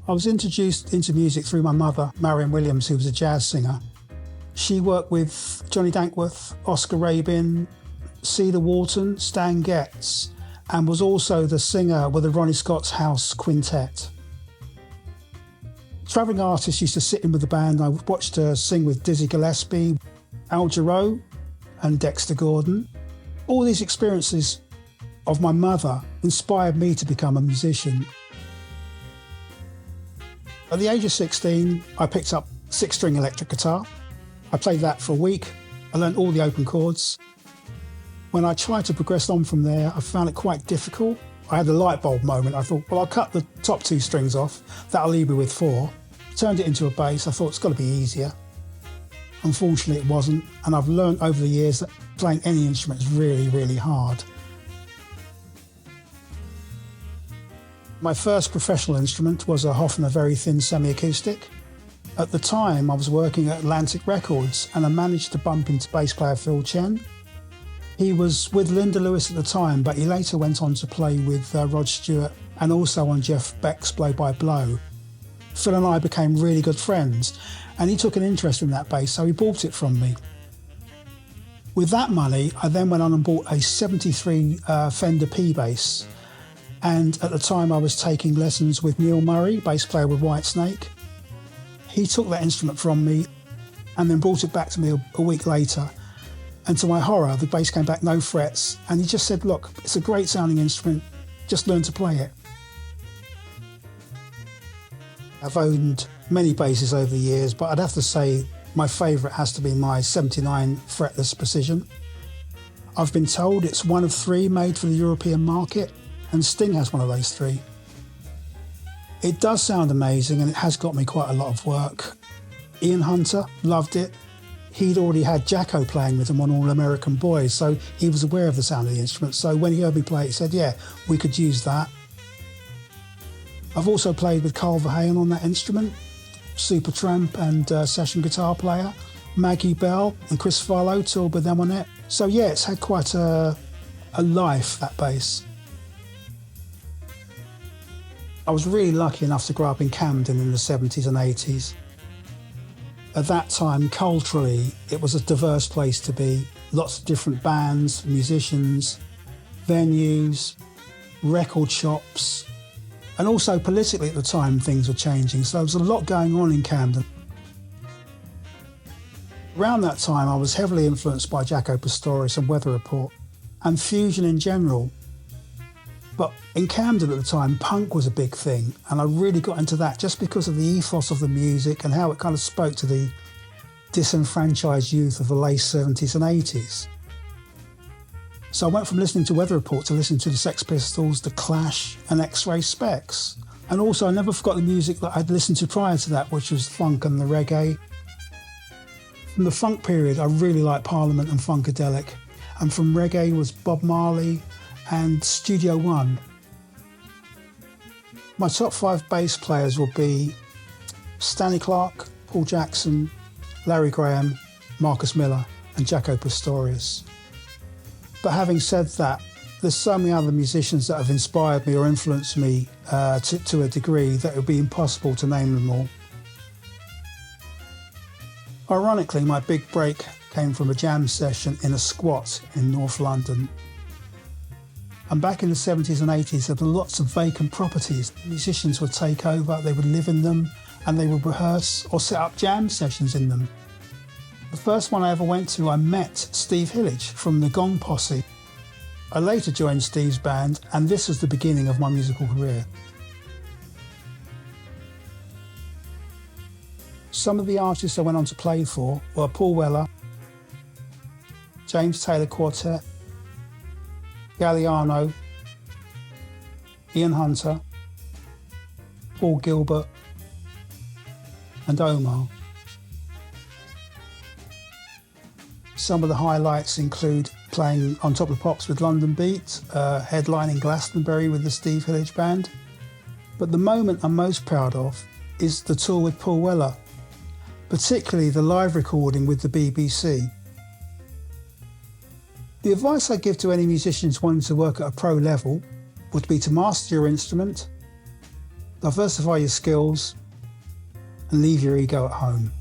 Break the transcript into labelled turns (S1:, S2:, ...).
S1: I was introduced into music through my mother, Marion Williams, who was a jazz singer. She worked with Johnny Dankworth, Oscar Rabin, Cedar Walton, Stan Getz, and was also the singer with the Ronnie Scott's House Quintet. Travelling artists used to sit in with the band. I watched her sing with Dizzy Gillespie, Al Jarreau and Dexter Gordon. All these experiences of my mother inspired me to become a musician. At the age of 16, I picked up 6-string electric guitar. I played that for a week. I learned all the open chords. When I tried to progress on from there, I found it quite difficult. I had a light bulb moment. I thought, well, I'll cut the top 2 strings off. That'll leave me with 4. Turned it into a bass. I thought it's got to be easier. Unfortunately, it wasn't. And I've learned over the years that playing any instrument is really, really hard. My first professional instrument was a Hofner very thin semi-acoustic. At the time, I was working at Atlantic Records and I managed to bump into bass player Phil Chen. He was with Linda Lewis at the time, but he later went on to play with Rod Stewart and also on Jeff Beck's Blow by Blow. Phil and I became really good friends and he took an interest in that bass, so he bought it from me. With that money, I then went on and bought a 73 Fender P bass. And at the time I was taking lessons with Neil Murray, bass player with Whitesnake. He took that instrument from me and then brought it back to me a week later. And to my horror, the bass came back no frets. And he just said, look, it's a great sounding instrument, just learn to play it. I've owned many basses over the years, but I'd have to say my favourite has to be my 79 fretless Precision. I've been told it's one of 3 made for the European market. And Sting has one of those 3. It does sound amazing and it has got me quite a lot of work. Ian Hunter loved it. He'd already had Jacko playing with him on All American Boys, so he was aware of the sound of the instrument. So when he heard me play it, he said, yeah, we could use that. I've also played with Carl Verheyen on that instrument, Supertramp and session guitar player. Maggie Bell and Chris Farlow toured with them on it. So yeah, it's had quite a life, that bass. I was really lucky enough to grow up in Camden in the 70s and 80s. At that time, culturally, it was a diverse place to be. Lots of different bands, musicians, venues, record shops. And also politically at the time, things were changing. So there was a lot going on in Camden. Around that time, I was heavily influenced by Jaco Pastorius and Weather Report and fusion in general. But in Camden at the time, punk was a big thing, and I really got into that just because of the ethos of the music and how it kind of spoke to the disenfranchised youth of the late 70s and 80s. So I went from listening to Weather Report to listening to the Sex Pistols, The Clash and X-Ray Specs. And also I never forgot the music that I'd listened to prior to that, which was funk and the reggae. From the funk period, I really liked Parliament and Funkadelic. And from reggae was Bob Marley and Studio One. My top 5 bass players will be Stanley Clarke, Paul Jackson, Larry Graham, Marcus Miller and Jaco Pastorius. But having said that, there's so many other musicians that have inspired me or influenced me to a degree that it would be impossible to name them all. Ironically, my big break came from a jam session in a squat in North London. And back in the 70s and 80s, there were lots of vacant properties. Musicians would take over, they would live in them, and they would rehearse or set up jam sessions in them. The first one I ever went to, I met Steve Hillage from the Gong Posse. I later joined Steve's band, and this was the beginning of my musical career. Some of the artists I went on to play for were Paul Weller, James Taylor Quartet, Galliano, Ian Hunter, Paul Gilbert and Omar. Some of the highlights include playing on Top of the Pops with London Beat, headlining Glastonbury with the Steve Hillage Band. But the moment I'm most proud of is the tour with Paul Weller, particularly the live recording with the BBC. The advice I give to any musicians wanting to work at a pro level would be to master your instrument, Diversify your skills and leave your ego at home.